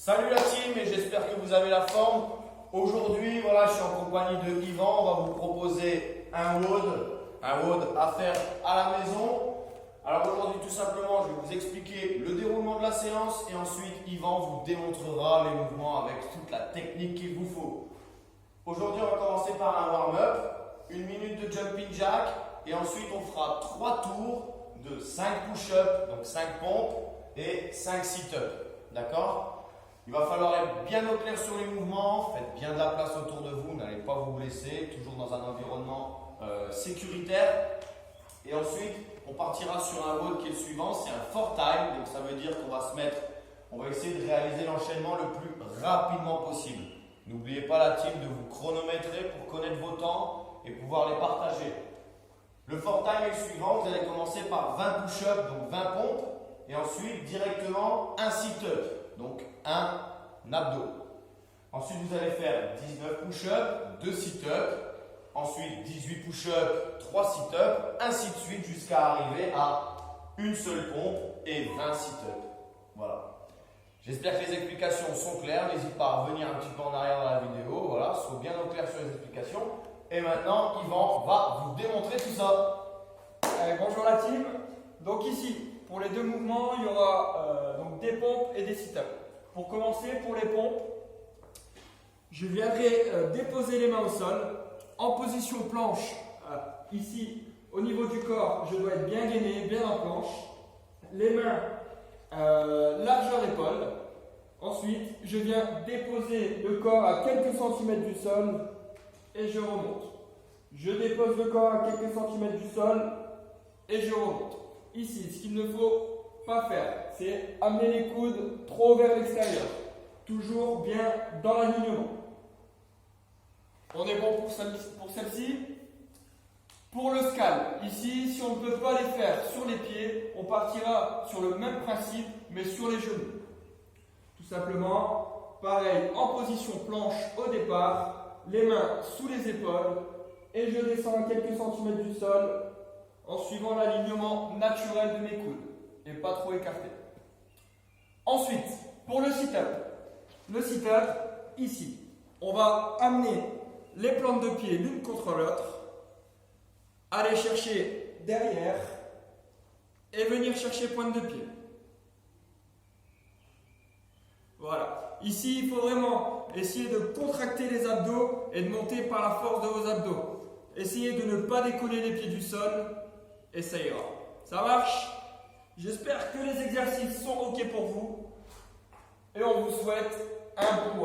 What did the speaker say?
Salut la team et j'espère que vous avez la forme. Aujourd'hui, voilà, je suis en compagnie de Yvan. On va vous proposer un WOD à faire à la maison. Alors aujourd'hui, tout simplement, je vais vous expliquer le déroulement de la séance et ensuite Yvan vous démontrera les mouvements avec toute la technique qu'il vous faut. Aujourd'hui, on va commencer par un warm-up, 1 minute de jumping jack et ensuite on fera 3 tours de 5 push-ups, donc 5 pompes et 5 sit-ups. D'accord ? Il va falloir être bien au clair sur les mouvements, faites bien de la place autour de vous, n'allez pas vous blesser, toujours dans un environnement sécuritaire. Et ensuite, on partira sur un WOD qui est le suivant, c'est un 4 time, donc ça veut dire qu'on va essayer de réaliser l'enchaînement le plus rapidement possible. N'oubliez pas la team de vous chronométrer pour connaître vos temps et pouvoir les partager. Le 4 time est le suivant, vous allez commencer par 20 push-ups, donc 20 pompes, et ensuite directement un sit-up. Donc un abdo. Ensuite, vous allez faire 19 push-ups, 2 sit-ups. Ensuite, 18 push-ups, 3 sit-ups. Ainsi de suite jusqu'à arriver à une seule pompe et 20 sit-ups. Voilà. J'espère que les explications sont claires. N'hésite pas à revenir un petit peu en arrière dans la vidéo. Voilà, sois bien au clair sur les explications. Et maintenant, Yvan va vous démontrer tout ça. Bonjour la team. Donc ici, pour les deux mouvements, il y aura donc des pompes et des sit-ups. Pour commencer, pour les pompes, je viendrai déposer les mains au sol en position planche. Ici, au niveau du corps, je dois être bien gainé, bien en planche. Les mains largeur épaule. Ensuite, je viens déposer le corps à quelques centimètres du sol et je remonte. Je dépose le corps à quelques centimètres du sol et je remonte. Ici, ce qu'il ne faut pas faire, c'est amener les coudes trop vers l'extérieur. Toujours bien dans l'alignement. On est bon pour celle-ci. Pour le scale, ici, si on ne peut pas les faire sur les pieds, on partira sur le même principe, mais sur les genoux. Tout simplement, pareil, en position planche au départ, les mains sous les épaules, et je descends à quelques centimètres du sol, en suivant l'alignement naturel de mes coudes et pas trop écarté. Ensuite, pour le sit-up, ici, on va amener les plantes de pied l'une contre l'autre, aller chercher derrière et venir chercher pointe de pied. Voilà. Ici, il faut vraiment essayer de contracter les abdos et de monter par la force de vos abdos. Essayez de ne pas décoller les pieds du sol. Et ça ira. Ça marche? J'espère que les exercices sont OK pour vous. Et on vous souhaite un bon